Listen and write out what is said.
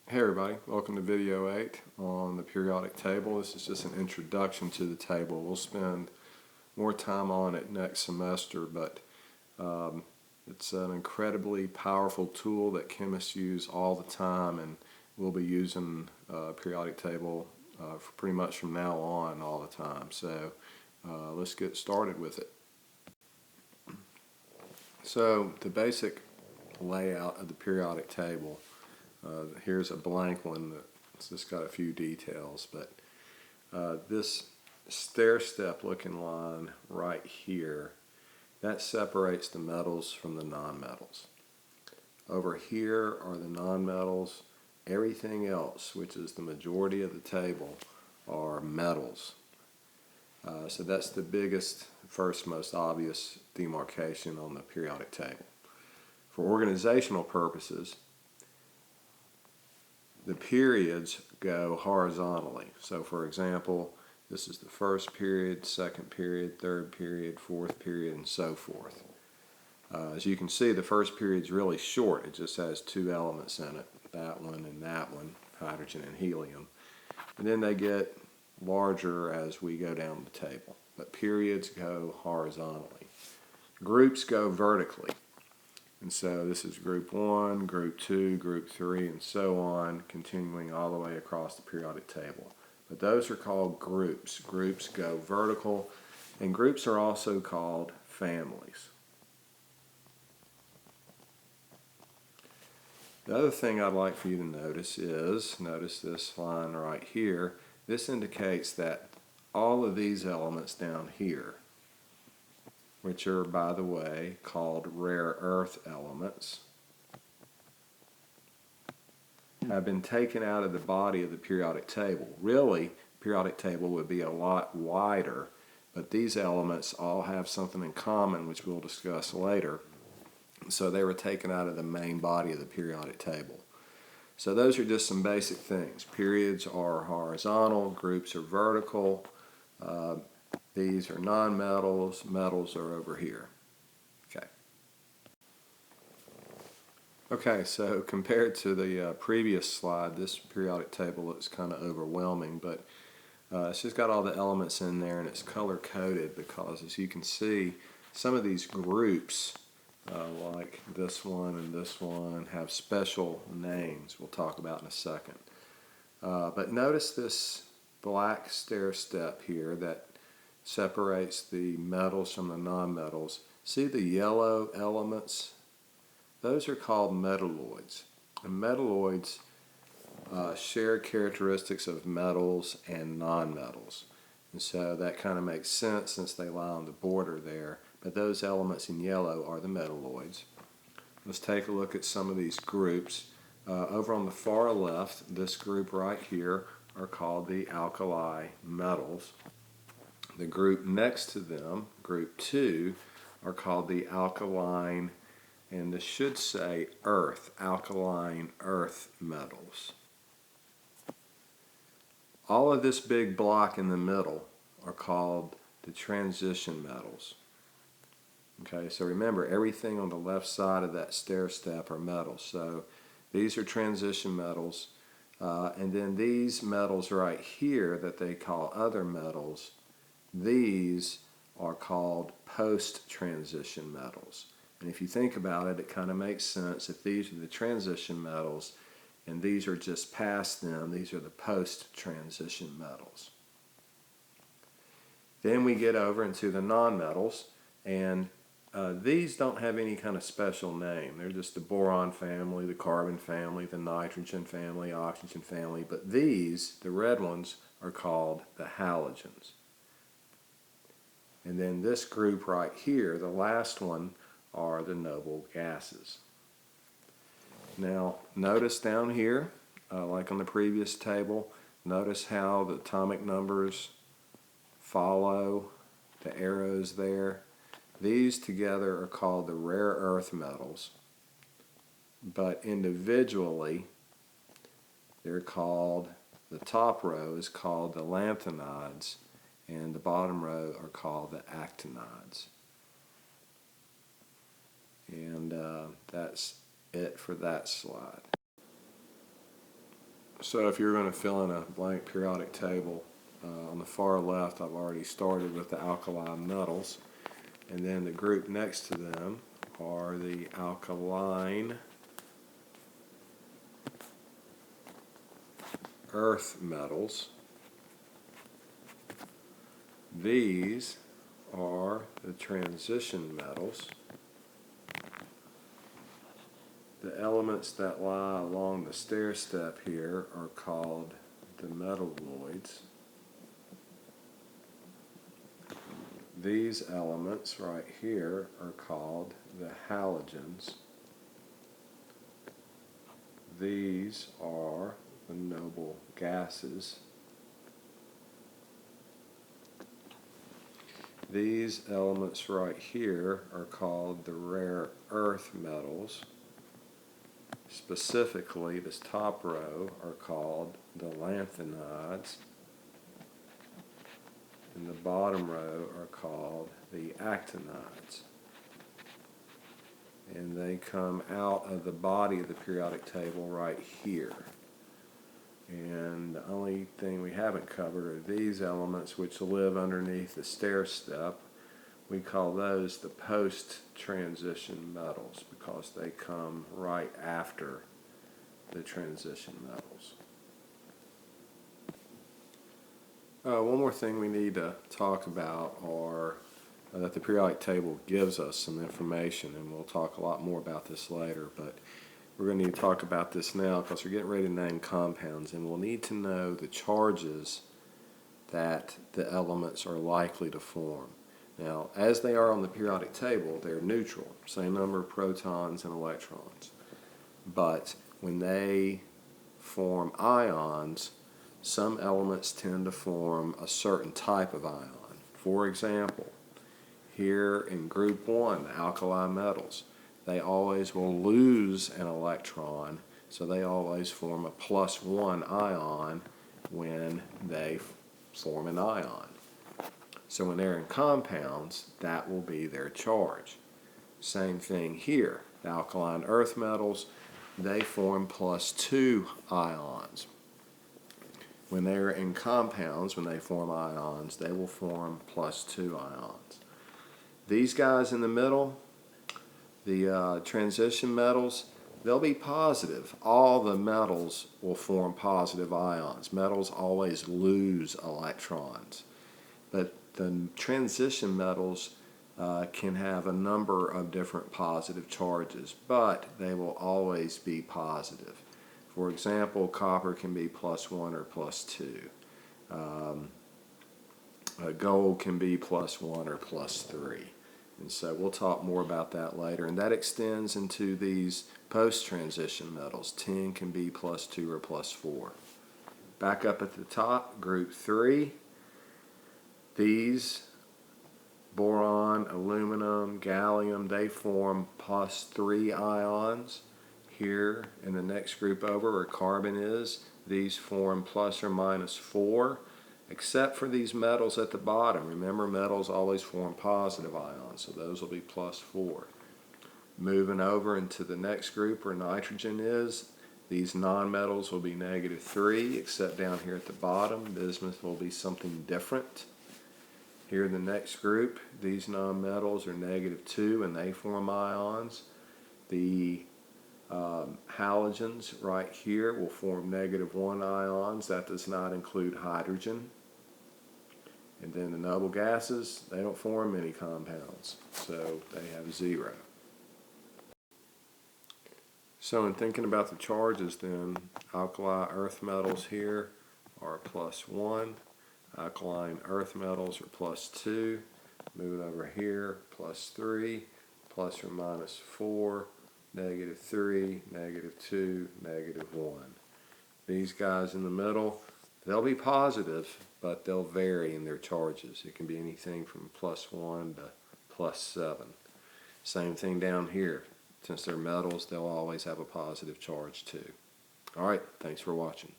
Hey everybody, welcome to video 8 on the periodic table. This is just an introduction to the table. We'll spend more time on it next semester, but it's an incredibly powerful tool that chemists use all the time, and we'll be using periodic table for pretty much from now on all the time. So let's get started with it. So the basic layout of the periodic table. Here's a blank one that's just got a few details, but this stair-step looking line right here, that separates the metals from the non-metals. Over here are the non-metals. Everything else, which is the majority of the table, are metals. So that's the biggest, first, most obvious demarcation on the periodic table. For organizational purposes, the periods go horizontally. So for example, this is the first period, second period, third period, fourth period, and so forth. As you can see, the first period is really short. It just has two elements in it, that one, hydrogen and helium. And then they get larger as we go down the table. But periods go horizontally. Groups go vertically. And so this is group 1, group 2, group 3, and so on, continuing all the way across the periodic table. But those are called groups. Groups go vertical, and groups are also called families. The other thing I'd like for you to notice is, notice this line right here, this indicates that all of these elements down here, which are, by the way, called rare earth elements, have been taken out of the body of the periodic table. Really, the periodic table would be a lot wider, but these elements all have something in common, which we'll discuss later. So they were taken out of the main body of the periodic table. So those are just some basic things. Periods are horizontal, groups are vertical. These are non-metals, metals are over here. Okay, so compared to the previous slide, this periodic table looks kind of overwhelming, but it's just got all the elements in there and it's color-coded because, as you can see, some of these groups, like this one and this one, have special names we'll talk about in a second. But notice this black stair step here that separates the metals from the non-metals. See the yellow elements? Those are called metalloids. And metalloids share characteristics of metals and non-metals. And so that kind of makes sense since they lie on the border there. But those elements in yellow are the metalloids. Let's take a look at some of these groups. Over on the far left, this group right here are called the alkali metals. The group next to them, group 2, are called the alkaline, and this should say earth, alkaline earth metals. All of this big block in the middle are called the transition metals. Okay, so remember, everything on the left side of that stair step are metals. So these are transition metals, and then these metals right here that they call other metals, these are called post-transition metals. And if you think about it, it kind of makes sense. If these are the transition metals and these are just past them, these are the post-transition metals. Then we get over into the non-metals, and these don't have any kind of special name. They're just the boron family, the carbon family, the nitrogen family, oxygen family. But these, the red ones, are called the halogens. And then this group right here, the last one, are the noble gases. Now, notice down here, like on the previous table, notice how the atomic numbers follow the arrows there. These together are called the rare earth metals, but individually, they're called, the top row is called the lanthanides, and the bottom row are called the actinides. And that's it for that slide. So if you're going to fill in a blank periodic table, on the far left I've already started with the alkali metals, and then the group next to them are the alkaline earth metals. These are the transition metals. The elements that lie along the stair step here are called the metalloids. These elements right here are called the halogens. These are the noble gases. These elements right here are called the rare earth metals. Specifically, this top row are called the lanthanides, and the bottom row are called the actinides. And they come out of the body of the periodic table right here. And the only thing we haven't covered are these elements which live underneath the stair step. We call those the post-transition metals because they come right after the transition metals. One more thing we need to talk about are that the periodic table gives us some information, and we'll talk a lot more about this later, but we're going to need to talk about this now because we're getting ready to name compounds, and we'll need to know the charges that the elements are likely to form. Now, as they are on the periodic table, they're neutral, same number of protons and electrons. But when they form ions, some elements tend to form a certain type of ion. For example, here in group 1, the alkali metals, they always will lose an electron, so they always form a +1 ion when they form an ion. So when they're in compounds, that will be their charge. Same thing here. The alkaline earth metals, they form +2 ions. When they're in compounds, when they form ions, they will form +2 ions. These guys in the middle, the transition metals, they'll be positive. All the metals will form positive ions. Metals always lose electrons. But the transition metals can have a number of different positive charges, but they will always be positive. For example, copper can be +1 or +2. Gold can be +1 or +3. And so we'll talk more about that later. And that extends into these post-transition metals. Tin can be +2 or +4. Back up at the top, group 3. These, boron, aluminum, gallium, they form +3 ions. Here in the next group over, where carbon is, these form plus or minus 4, except for these metals at the bottom. Remember, metals always form positive ions, so those will be +4. Moving over into the next group where nitrogen is, these nonmetals will be -3, except down here at the bottom, bismuth will be something different. Here in the next group, these nonmetals are -2 and they form ions. The halogens right here will form -1 ions. That does not include hydrogen. And then the noble gases, they don't form any compounds, so they have 0. So in thinking about the charges then, alkali earth metals here are +1. Alkaline earth metals are +2. Moving over here, +3, plus or minus 4, -3, -2, -1. These guys in the middle, they'll be positive, but they'll vary in their charges. It can be anything from +1 to +7. Same thing down here. Since they're metals, they'll always have a positive charge too. All right, thanks for watching.